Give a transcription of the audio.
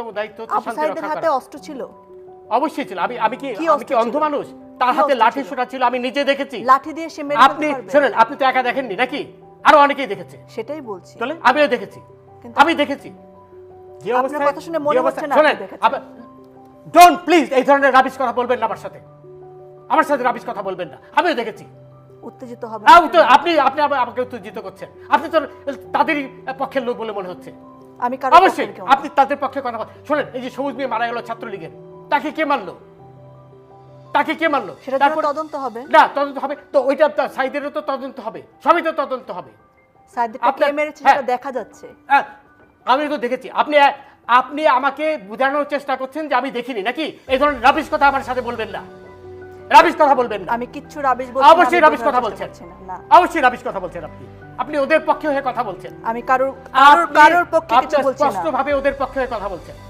দায়িত্ব হচ্ছে আবু শান্তি সাঈদের রক্ষা হাতে করা। অস্ত্র ছিল? অবশ্যই ছিল। আমি কি অস্ত্র অন্ধ ছিল? মানুষ? তার কি হাতে অস্ত্র লাঠি ছিল? সোটা ছিল, আমি নিজে দেখেছি। লাঠি দিয়ে সে মেরে আপনি ফেলতে পারবে? শুনেন, আপনি তো একা দেখেননি নাকি, আরো অনেকেই দেখেছে। সেটাই বলছি। তাহলে আমিও দেখেছি, কিন্তু- আমি দেখেছি যে আপনার অবস্থায়, কথা শুনে মনে যে হচ্ছে অবস্থায়- না শোনেন, আপনি দেখেছেন। ডোন্ট প্লিজ এই ধরনের রাবিশ কথা বলবেন না আমার সাথে, আমার সাথে রাবিশ কথা বলবেন না। আমিও দেখেছি। উত্তেজিত হবে না। আপনি আপনি আমাকে উত্তেজিত করছেন। আপনি তো তাদেরই পক্ষের লোক বলে মনে হচ্ছে। আমি কারো অবশ্যই পক্ষের কেউ না। আপনি তাদের পক্ষে কথা বলেন। শোনেন, এই যে সবুজ মিয়া মারা গেল ছাত্রলীগের, তাকে কে মারলো? তাকে কে মারলো? সেটার জন্য তদন্ত হবে। না, তদন্ত হবে তো, ওইটা সাইদেরও তো তদন্ত হবে, সবই তো তদন্ত হবে। সাঈদকে কে আপনার- মেরেছে হ্যাঁ। সেটা দেখা যাচ্ছে। হ্যাঁ, আমি তো দেখেছি। আপনি আমাকে বোঝানোর চেষ্টা করছেন যে আমি দেখিনি নাকি? এই ধরনের রাবিশ কথা আমার সাথে বলবেন না, রাবিশ কথা বলবেন না। আমি কিচ্ছু রাবিশ বলছি না, অবশ্যই আমি রাবিশ বোঝানোর কথা চেষ্টা বলছেন, করছি না। না, অবশ্যই রাবিশ কথা বলছেন। আপনি ওদের পক্ষে হয়ে কথা বলছেন। আমি কারোর আপনি- কারোর পক্ষে কিছু আপনি বলছি না। স্পষ্টভাবে ওদের পক্ষে হয়ে কথা বলছেন।